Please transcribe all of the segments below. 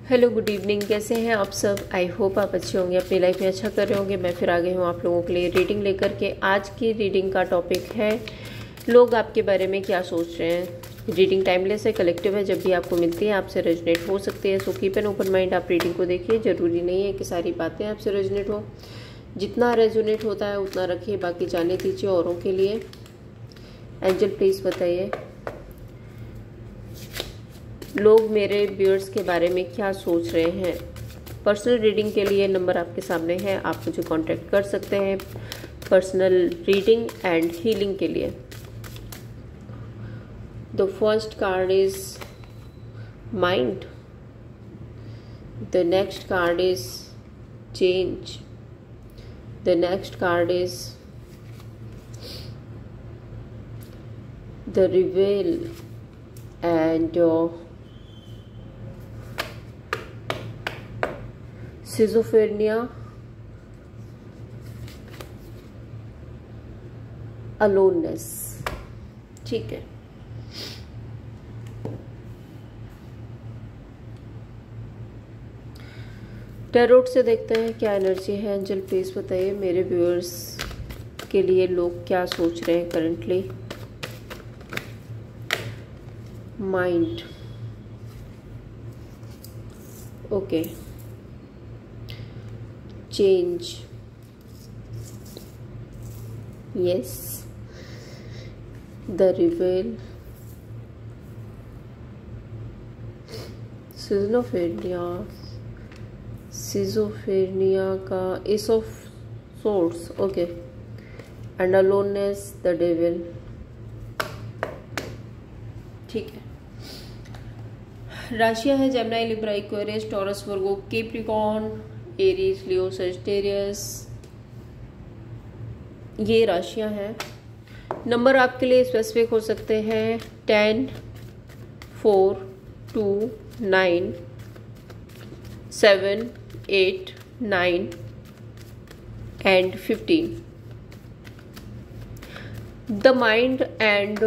Hello good evening, कैसे हैं आप सब। आई होप आप अच्छे होंगे, अपनी लाइफ में अच्छा कर रहे होंगे। मैं फिर आ गई हूँ आप लोगों के लिए रीडिंग लेकर के। आज की रीडिंग का टॉपिक है लोग आपके बारे में क्या सोच रहे हैं। रीडिंग टाइमलेस है, कलेक्टिव है, जब भी आपको मिलती है आपसे रेजोनेट हो सकती है। So keep an open mind, आप रीडिंग को देखिए। ज़रूरी नहीं है कि सारी बातें आपसे रेजोनेट हो, जितना रेजोनेट होता है उतना रखिए, बाकी जाने दीजिए औरों के लिए। एंजल प्लीज़ बताइए लोग मेरे व्यूअर्स के बारे में क्या सोच रहे हैं। पर्सनल रीडिंग के लिए नंबर आपके सामने है, आप मुझे कांटेक्ट कर सकते हैं पर्सनल रीडिंग एंड हीलिंग के लिए। The first card is mind, the next card is change, the next card is the रिवेल and schizophrenia, aloneness. ठीक है, टैरोट से देखते हैं क्या एनर्जी है। एंजल प्लीज बताइए मेरे व्यूअर्स के लिए लोग क्या सोच रहे हैं currently. Mind, okay, change, yes, the reveal, schizophrenia का ace of swords, okay, and aloneness, the devil। ठीक है, राशियां है जेमिनी, लिब्रा, एक्वेरियस, टॉरस, वर्गो, कैप्रिकॉर्न, एरीज, लियो, सजिटेरियस। ये राशियां हैं। नंबर आपके लिए स्पेसिफिक हो सकते हैं 10, 4, 2, 9, 7, 8, 9 and 15। The mind and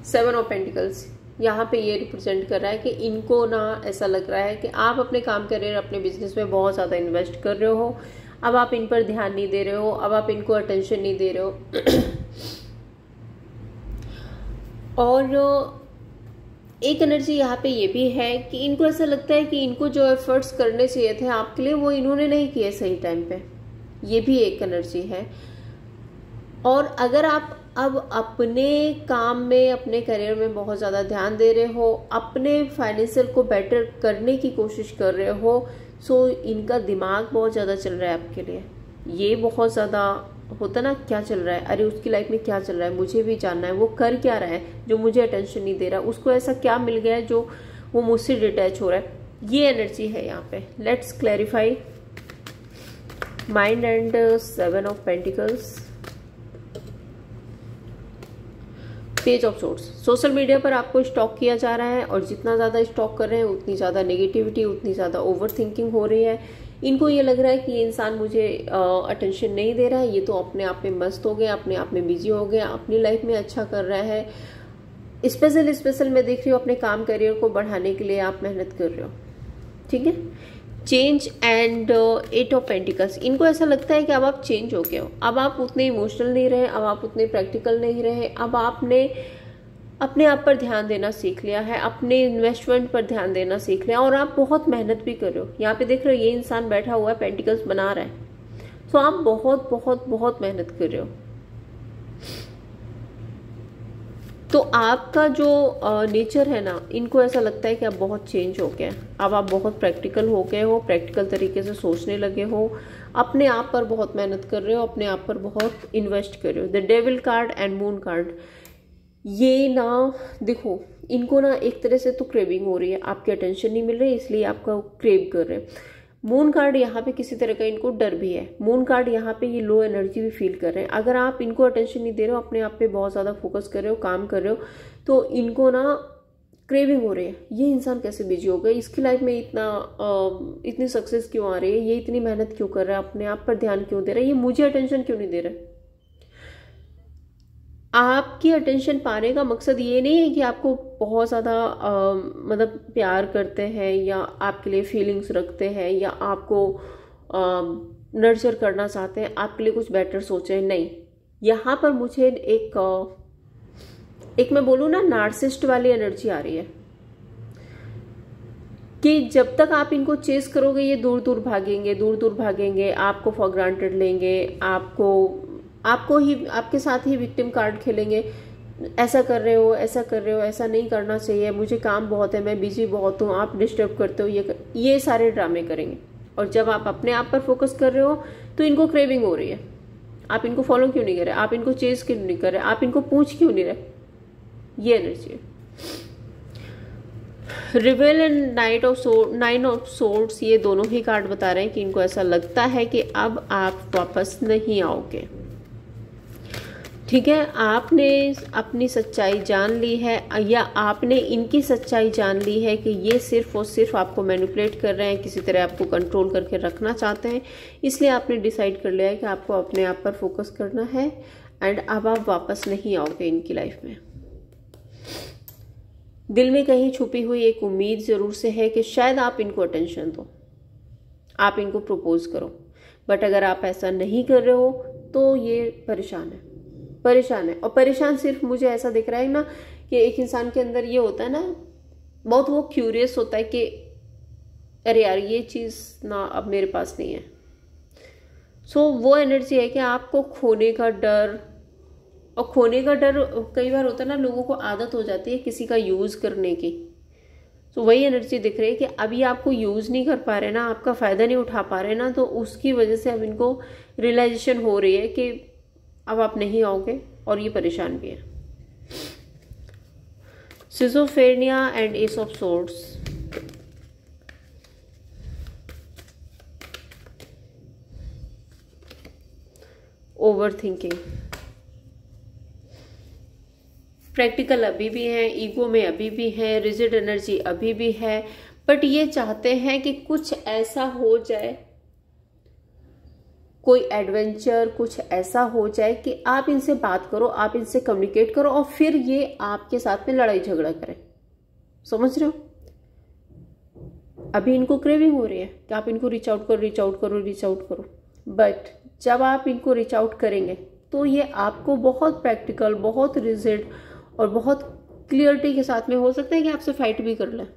7 of pentacles यहाँ पे ये रिप्रेजेंट कर रहा है कि इनको ना ऐसा लग रहा है कि आप अपने काम करियर, अपने बिजनेस में बहुत ज़्यादा इन्वेस्ट कर रहे हो, अब आप इन पर ध्यान नहीं दे रहे हो, अब आप इनको अटेंशन नहीं दे रहे हो। और एक एनर्जी यहाँ पे ये भी है कि इनको ऐसा लगता है कि इनको जो एफर्ट्स करने चाहिए थे आपके लिए वो इन्होंने नहीं किए सही टाइम पे। ये भी एक एनर्जी है। और अगर आप अब अपने काम में, अपने करियर में बहुत ज़्यादा ध्यान दे रहे हो, अपने फाइनेंशियल को बेटर करने की कोशिश कर रहे हो, सो इनका दिमाग बहुत ज़्यादा चल रहा है आपके लिए। ये बहुत ज़्यादा होता ना, क्या चल रहा है, अरे उसकी लाइफ में क्या चल रहा है, मुझे भी जानना है, वो कर क्या रहा है जो मुझे अटेंशन नहीं दे रहा, उसको ऐसा क्या मिल गया है जो वो मुझसे डिटैच हो रहा है। ये एनर्जी है यहाँ पे। Let's clarify mind and 7 of pentacles, page of source. Social media पर आपको स्टॉक किया जा रहा है और जितना ज़्यादा स्टॉक कर रहे हैं उतनी ज़्यादा नेगेटिविटी, उतनी ज़्यादा ओवर थिंकिंग हो रही है। इनको ये लग रहा है कि ये इंसान मुझे अटेंशन नहीं दे रहा है, ये तो अपने आप में मस्त हो गया, अपने आप में बिजी हो गया, अपनी लाइफ में अच्छा कर रहा है। स्पेशल मैं देख रही हूँ अपने काम करियर को बढ़ाने के लिए आप मेहनत कर रहे हो। ठीक है, चेंज एंड 8 ऑफ पेंटिकल्स। इनको ऐसा लगता है कि अब आप चेंज हो गए हो, अब आप उतने इमोशनल नहीं रहे, अब आप उतने प्रैक्टिकल नहीं रहे, अब आपने अपने आप पर ध्यान देना सीख लिया है, अपने इन्वेस्टमेंट पर ध्यान देना सीख लिया और आप बहुत मेहनत भी कर रहे हो। यहाँ पे देख रहे हो ये इंसान बैठा हुआ है, पेंटिकल्स बना रहा है, तो आप बहुत बहुत बहुत मेहनत कर रहे हो। तो आपका जो नेचर है ना, इनको ऐसा लगता है कि आप बहुत चेंज हो गए, अब आप बहुत प्रैक्टिकल हो गए हो, प्रैक्टिकल तरीके से सोचने लगे हो, अपने आप पर बहुत मेहनत कर रहे हो, अपने आप पर बहुत इन्वेस्ट कर रहे हो। The devil card and moon card, ये ना देखो, इनको ना एक तरह से तो क्रेविंग हो रही है, आपकी अटेंशन नहीं मिल रही इसलिए आपका क्रेव कर रहे हैं। मून कार्ड यहाँ पे किसी तरह का इनको डर भी है। मून कार्ड यहाँ पे ये लो एनर्जी भी फील कर रहे हैं। अगर आप इनको अटेंशन नहीं दे रहे हो, अपने आप पे बहुत ज़्यादा फोकस कर रहे हो, काम कर रहे हो, तो इनको ना क्रेविंग हो रही है, ये इंसान कैसे बिजी हो गया, इसकी लाइफ में इतनी सक्सेस क्यों आ रही है, ये इतनी मेहनत क्यों कर रहा है, अपने आप पर ध्यान क्यों दे रहा है, ये मुझे अटेंशन क्यों नहीं दे रहा है। आपकी अटेंशन पाने का मकसद ये नहीं है कि आपको बहुत ज़्यादा मतलब प्यार करते हैं या आपके लिए फीलिंग्स रखते हैं या आपको नर्चर करना चाहते हैं, आपके लिए कुछ बेटर सोचे, नहीं। यहाँ पर मुझे एक मैं बोलूँ ना, नार्सिसिस्ट वाली एनर्जी आ रही है कि जब तक आप इनको चेस करोगे ये दूर दूर भागेंगे, दूर दूर भागेंगे, आपको फॉर ग्रांटेड लेंगे, आपको ही आपके साथ ही विक्टिम कार्ड खेलेंगे। ऐसा कर रहे हो, ऐसा कर रहे हो, ऐसा नहीं करना चाहिए, मुझे काम बहुत है, मैं बिजी बहुत हूँ, आप डिस्टर्ब करते हो, ये सारे ड्रामे करेंगे। और जब आप अपने आप पर फोकस कर रहे हो तो इनको क्रेविंग हो रही है। आप इनको फॉलो क्यों नहीं कर रहे, आप इनको चेस क्यों नहीं कर रहे, आप इनको पूछ क्यों नहीं रहे, ये एनर्जी है। रिवेल एंड नाइन ऑफ सोर्ड्स, ये दोनों ही कार्ड बता रहे हैं कि इनको ऐसा लगता है कि अब आप वापस नहीं आओगे। ठीक है, आपने अपनी सच्चाई जान ली है या आपने इनकी सच्चाई जान ली है कि ये सिर्फ और सिर्फ आपको मैनिपुलेट कर रहे हैं, किसी तरह आपको कंट्रोल करके रखना चाहते हैं। इसलिए आपने डिसाइड कर लिया है कि आपको अपने आप पर फोकस करना है एंड अब आप वापस नहीं आओगे इनकी लाइफ में। दिल में कहीं छुपी हुई एक उम्मीद जरूर से है कि शायद आप इनको अटेंशन दो, आप इनको प्रपोज करो, बट अगर आप ऐसा नहीं कर रहे हो तो ये परेशान है। और परेशान सिर्फ मुझे ऐसा दिख रहा है ना कि एक इंसान के अंदर ये होता है ना, बहुत वो क्यूरियस होता है कि अरे यार ये चीज़ ना अब मेरे पास नहीं है। सो वो एनर्जी है कि आपको खोने का डर, और खोने का डर कई बार होता है ना, लोगों को आदत हो जाती है किसी का यूज करने की। तो वही एनर्जी दिख रही है कि अभी आपको यूज नहीं कर पा रहे ना, आपका फायदा नहीं उठा पा रहे ना, तो उसकी वजह से अब इनको रियलाइजेशन हो रही है कि अब आप नहीं आओगे, और ये परेशान भी है। Schizophrenia and S of swords, over thinking, practical अभी भी है, ईगो में अभी भी है, रिजिड एनर्जी अभी भी है, बट ये चाहते हैं कि कुछ ऐसा हो जाए, कोई एडवेंचर, कुछ ऐसा हो जाए कि आप इनसे बात करो, आप इनसे कम्युनिकेट करो और फिर ये आपके साथ में लड़ाई झगड़ा करें। समझ रहे हो? अभी इनको क्रेविंग हो रही है कि आप इनको रीच आउट करो, बट जब आप इनको रीच आउट करेंगे तो ये आपको बहुत प्रैक्टिकल, बहुत रिजिड और बहुत क्लियरिटी के साथ में, हो सकता है कि आपसे फाइट भी कर लें।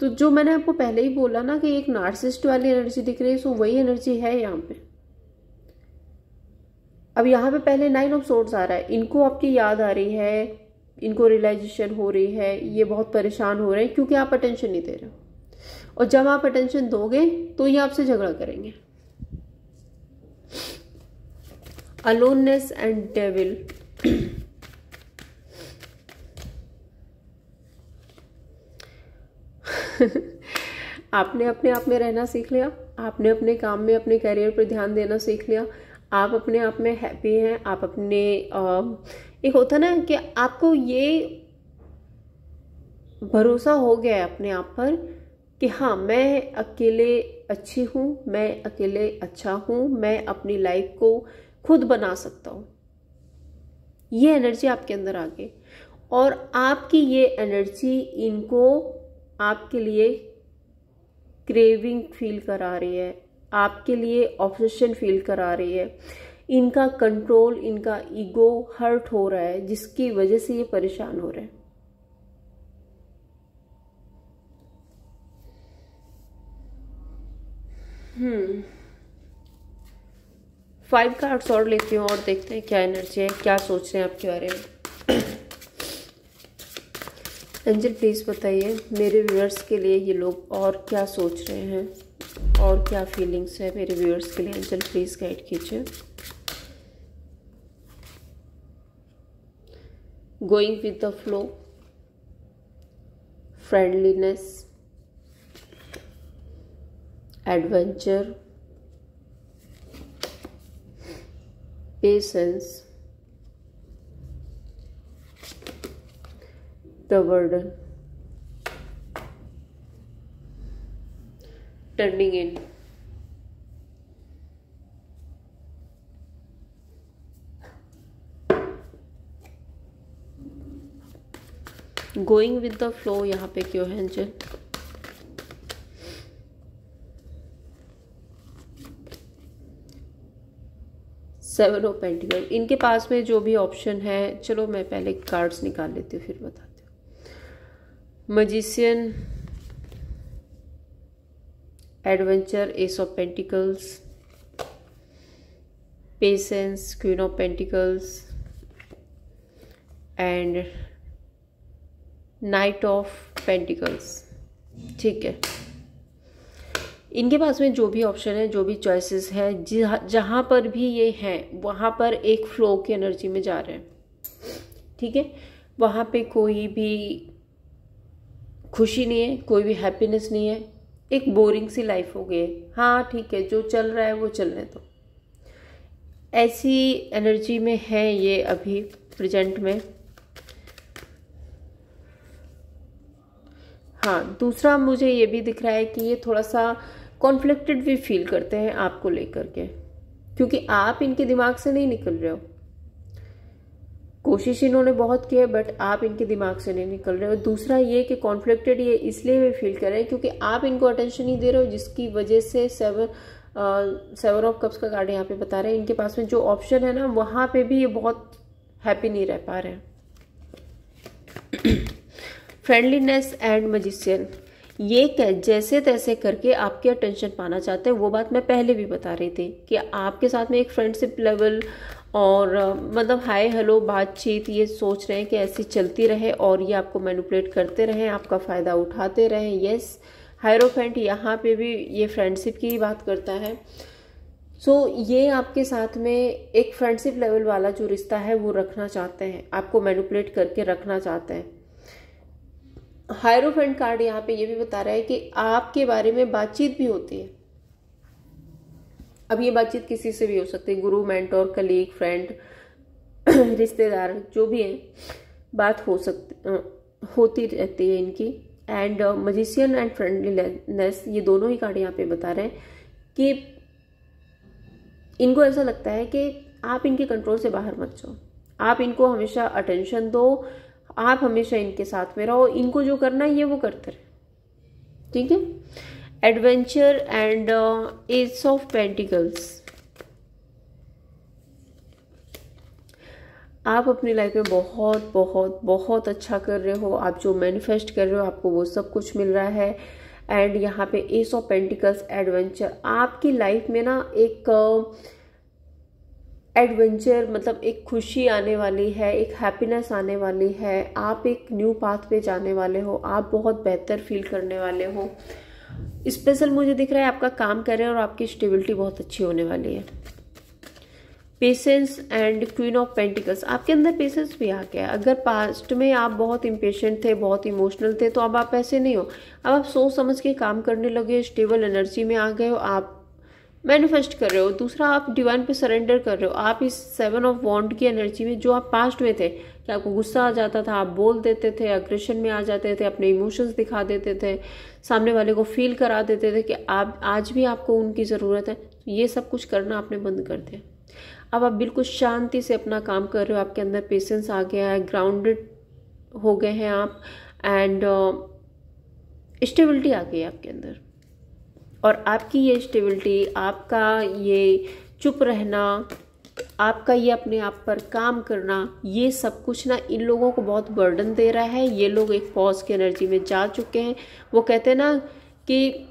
तो जो मैंने आपको पहले ही बोला ना कि एक नार्सिसिस्ट वाली एनर्जी दिख रही है, सो वही एनर्जी है यहाँ पे। अब यहाँ पे पहले 9 ऑफ सोर्ड्स आ रहा है, इनको आपकी याद आ रही है, इनको रियलाइजेशन हो रही है, ये बहुत परेशान हो रहे हैं क्योंकि आप अटेंशन नहीं दे रहे हो, और जब आप अटेंशन दोगे तो ये आपसे झगड़ा करेंगे। अलोननेस एंड डेविल, आपने अपने आप में रहना सीख लिया, आपने अपने काम में, अपने करियर पर ध्यान देना सीख लिया, आप अपने आप में हैप्पी हैं, आप अपने एक होता ना कि आपको ये भरोसा हो गया है अपने आप पर कि हाँ, मैं अकेले अच्छी हूँ, मैं अकेले अच्छा हूँ, मैं अपनी लाइफ को खुद बना सकता हूँ। ये एनर्जी आपके अंदर आ गई, और आपकी ये एनर्जी इनको आपके लिए क्रेविंग फील करा रही है, आपके लिए ऑब्सेशन फील करा रही है। इनका कंट्रोल, इनका ईगो हर्ट हो रहा है, जिसकी वजह से ये परेशान हो रहे हैं। फाइव कार्ड्स और लेती हूँ और देखते हैं क्या एनर्जी है, क्या सोच रहे हैं आपके बारे में। एंजल प्लीज बताइए मेरे व्यूअर्स के लिए ये लोग और क्या सोच रहे हैं और क्या फीलिंग्स है मेरे व्यूअर्स के लिए। एंजल प्लीज गाइड कीजिए। Going with the flow, friendliness, adventure, patience, the burden, turning in, going with the flow यहाँ पे क्यों है एंजल? सेवन ऑफ पेंटिकल, इनके पास में जो भी ऑप्शन है, चलो मैं पहले कार्ड्स निकाल लेती हूँ फिर बताती हूँ। Magician, adventure, S of pentacles, patience, queen of pentacles and night of pentacles. ठीक है, इनके पास में जो भी ऑप्शन है, जो भी चॉइसेस है, जहाँ पर भी ये हैं वहाँ पर एक फ्लो की एनर्जी में जा रहे हैं। ठीक है, वहाँ पे कोई भी खुशी नहीं है, कोई भी हैप्पीनेस नहीं है, एक बोरिंग सी लाइफ हो गई है। हाँ ठीक है, जो चल रहा है वो चलने दो, ऐसी एनर्जी में है ये अभी प्रेजेंट में। हाँ, दूसरा मुझे ये भी दिख रहा है कि ये थोड़ा सा कॉन्फ्लिक्टेड भी फील करते हैं आपको लेकर के, क्योंकि आप इनके दिमाग से नहीं निकल रहे हो। कोशिश इन्होंने बहुत की है बट आप इनके दिमाग से नहीं निकल रहे हो। दूसरा ये कि कॉन्फ्लिक्टेड ये इसलिए भी फील कर रहे हैं क्योंकि आप इनको अटेंशन नहीं दे रहे हो, जिसकी वजह से सेवन ऑफ कप्स का कार्ड यहाँ पे बता रहे हैं। इनके पास में जो ऑप्शन है ना, वहां पे भी ये बहुत हैप्पी नहीं रह पा रहे हैं। फ्रेंडलीनेस एंड मजिशियन, ये जैसे तैसे करके आपके अटेंशन पाना चाहते हैं। वो बात मैं पहले भी बता रही थी कि आपके साथ में एक फ्रेंडशिप लेवल और मतलब हाय हेलो बातचीत ये सोच रहे हैं कि ऐसी चलती रहे और ये आपको मैनिपुलेट करते रहें, आपका फ़ायदा उठाते रहें। यस, हायरोफेंट यहाँ पे भी ये फ्रेंडशिप की ही बात करता है। सो ये आपके साथ में एक फ्रेंडशिप लेवल वाला जो रिश्ता है वो रखना चाहते हैं, आपको मैनिपुलेट करके रखना चाहते हैं। हायरोफेंट कार्ड यहाँ पे ये भी बता रहा है कि आपके बारे में बातचीत भी होती है। अब ये बातचीत किसी से भी हो सकती है, गुरु, मेंटोर, कलीग, फ्रेंड, रिश्तेदार, जो भी है, बात होती रहती है इनकी। एंड मजिशियन एंड फ्रेंडलीनेस, ये दोनों ही कार्ड यहाँ पे बता रहे हैं कि इनको ऐसा लगता है कि आप इनके कंट्रोल से बाहर मत जाओ, आप इनको हमेशा अटेंशन दो, आप हमेशा इनके साथ में रहो, इनको जो करना है ये वो करते रहे। ठीक है, adventure and S of pentacles, आप अपनी लाइफ में बहुत बहुत बहुत अच्छा कर रहे हो, आप जो मैनिफेस्ट कर रहे हो आपको वो सब कुछ मिल रहा है। एंड यहाँ पे एस ऑफ पेंटिकल्स, एडवेंचर, आपकी लाइफ में ना एक एडवेंचर मतलब एक खुशी आने वाली है, एक हैप्पीनेस आने वाली है, आप एक न्यू पाथ पे जाने वाले हो, आप बहुत बेहतर फील करने वाले हो। स्पेशल मुझे दिख रहा है आपका काम कर रहे हैं और आपकी स्टेबिलिटी बहुत अच्छी होने वाली है। Patience and queen of pentacles, आपके अंदर पेशेंस भी आ गया। अगर पास्ट में आप बहुत इम्पेशेंट थे, बहुत इमोशनल थे, तो अब आप ऐसे नहीं हो। अब आप सोच समझ के काम करने लगे, स्टेबल एनर्जी में आ गए हो, आप मैनिफेस्ट कर रहे हो। दूसरा, आप डिवाइन पे सरेंडर कर रहे हो। आप इस सेवन ऑफ वॉन्ड की एनर्जी में, जो आप पास्ट में थे कि आपको गुस्सा आ जाता था, आप बोल देते थे, अग्रेशन में आ जाते थे, अपने इमोशंस दिखा देते थे, सामने वाले को फील करा देते थे कि आप आज भी आपको उनकी ज़रूरत है, तो ये सब कुछ करना आपने बंद कर दिया। अब आप बिल्कुल शांति से अपना काम कर रहे हो, आपके अंदर पेशेंस आ गया है, ग्राउंडेड हो गए हैं आप, एंड स्टेबिलिटी आ गई है आपके अंदर। और आपकी ये स्टेबिलिटी, आपका ये चुप रहना, आपका ये अपने आप पर काम करना, ये सब कुछ ना इन लोगों को बहुत बर्डन दे रहा है। ये लोग एक पॉज की एनर्जी में जा चुके हैं। वो कहते हैं ना कि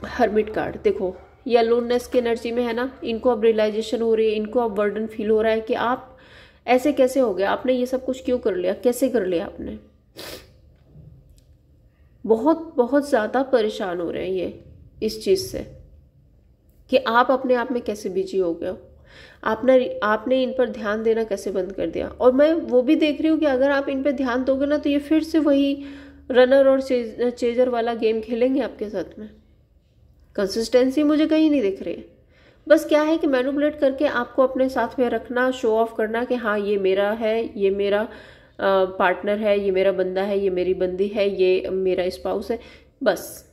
हर्मिट कार्ड देखो, ये अलोननेस की एनर्जी में है ना, इनको अब रियलाइजेशन हो रही है, इनको अब बर्डन फील हो रहा है कि आप ऐसे कैसे हो गए, आपने ये सब कुछ क्यों कर लिया, कैसे कर लिया आपने। बहुत बहुत ज़्यादा परेशान हो रहे हैं ये इस चीज़ से कि आप अपने आप में कैसे बिजी हो गए हो, आपने इन पर ध्यान देना कैसे बंद कर दिया। और मैं वो भी देख रही हूँ कि अगर आप इन पर ध्यान दोगे ना, तो ये फिर से वही रनर और चेजर वाला गेम खेलेंगे आपके साथ में। कंसिस्टेंसी मुझे कहीं नहीं दिख रही है। बस क्या है कि मैनिपुलेट करके आपको अपने साथ में रखना, शो ऑफ करना कि हाँ ये मेरा है, ये मेरा पार्टनर है, ये मेरा बंदा है, ये मेरी बंदी है, ये मेरा स्पाउस है। बस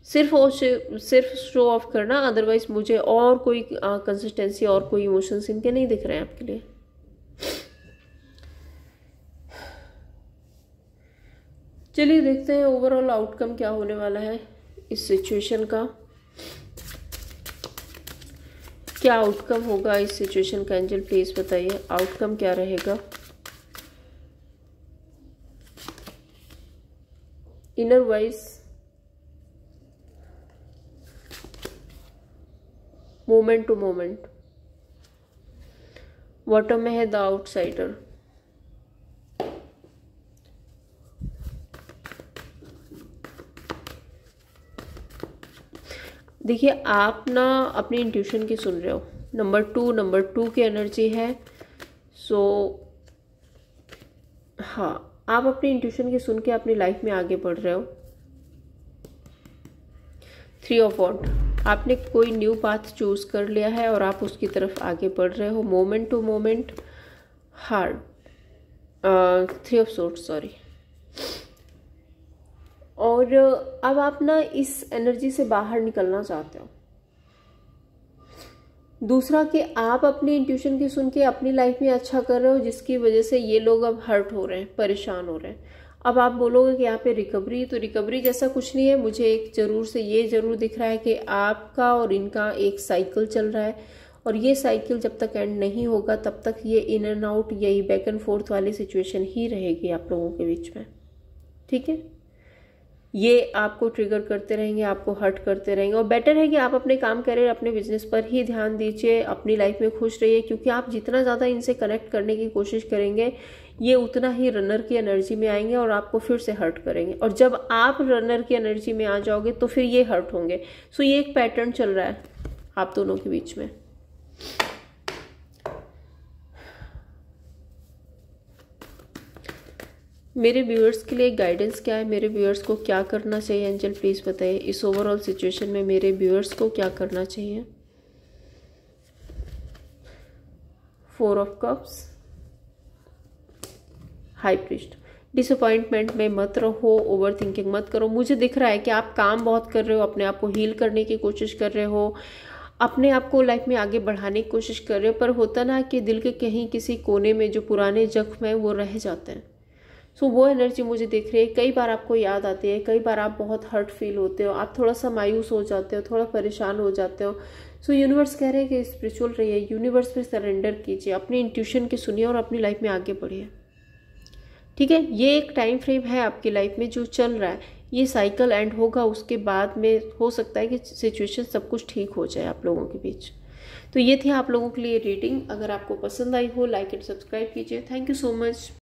सिर्फ शो ऑफ करना, अदरवाइज मुझे और कोई कंसिस्टेंसी और कोई इमोशंस इनके नहीं दिख रहे हैं आपके लिए। चलिए देखते हैं ओवरऑल आउटकम क्या होने वाला है इस सिचुएशन का। क्या आउटकम होगा इस सिचुएशन का? एंजल प्लीज बताइए आउटकम क्या रहेगा। Inner voice, moment to moment, bottom में है द आउटसाइडर। देखिए आप ना अपनी इंट्यूशन की सुन रहे हो। नंबर टू की एनर्जी है। सो हाँ, आप अपनी इंट्यूशन की सुन के अपनी लाइफ में आगे बढ़ रहे हो। 3 ऑफ वॉन्ड, आपने कोई न्यू पाथ चूज कर लिया है और आप उसकी तरफ आगे बढ़ रहे हो। Moment to moment, hard, 3 of swords, sorry. और अब आप ना इस एनर्जी से बाहर निकलना चाहते हो। दूसरा कि आप अपनी इंट्यूशन की सुन के अपनी लाइफ में अच्छा कर रहे हो, जिसकी वजह से ये लोग अब हर्ट हो रहे हैं, परेशान हो रहे हैं। अब आप बोलोगे कि यहाँ पे रिकवरी, तो रिकवरी जैसा कुछ नहीं है। मुझे एक जरूर से ये जरूर दिख रहा है कि आपका और इनका एक साइकिल चल रहा है, और ये साइकिल जब तक एंड नहीं होगा तब तक ये इन एंड आउट, यही बैक एंड फोर्थ वाली सिचुएशन ही रहेगी आप लोगों के बीच में। ठीक है, ये आपको ट्रिगर करते रहेंगे, आपको हर्ट करते रहेंगे। और बेटर है कि आप अपने काम करियर, अपने बिजनेस पर ही ध्यान दीजिए, अपनी लाइफ में खुश रहिए, क्योंकि आप जितना ज़्यादा इनसे कनेक्ट करने की कोशिश करेंगे ये उतना ही रनर की एनर्जी में आएंगे और आपको फिर से हर्ट करेंगे। और जब आप रनर की एनर्जी में आ जाओगे तो फिर ये हर्ट होंगे। सो ये एक पैटर्न चल रहा है आप दोनों के बीच में। मेरे व्यूअर्स के लिए गाइडेंस क्या है? मेरे व्यूअर्स को क्या करना चाहिए? एंजल प्लीज बताइए इस ओवरऑल सिचुएशन में मेरे व्यूअर्स को क्या करना चाहिए। 4 of cups, high priest. Disappointment में मत रहो, ओवर थिंकिंग मत करो। मुझे दिख रहा है कि आप काम बहुत कर रहे हो, अपने आप को हील करने की कोशिश कर रहे हो, अपने आप को लाइफ में आगे बढ़ाने की कोशिश कर रहे हो, पर होता ना कि दिल के कहीं किसी कोने में जो पुराने जख्म है वो रह जाते हैं। सो वो एनर्जी मुझे दिख रही है। कई बार आपको याद आती है, कई बार आप बहुत हर्ट फील होते हो, आप थोड़ा सा मायूस हो जाते हो, थोड़ा परेशान हो जाते हो। सो यूनिवर्स कह रहे हैं कि स्पिरिचुअल रहिए, यूनिवर्स पे सरेंडर कीजिए, अपनी इंट्यूशन की सुनिए और अपनी लाइफ में आगे बढ़िए। ठीक है, ये एक टाइम फ्रेम है आपकी लाइफ में जो चल रहा है, ये साइकिल एंड होगा, उसके बाद में हो सकता है कि सिचुएशन सब कुछ ठीक हो जाए आप लोगों के बीच। तो ये थी आप लोगों के लिए रीडिंग। अगर आपको पसंद आई हो लाइक एंड सब्सक्राइब कीजिए। Thank you so much.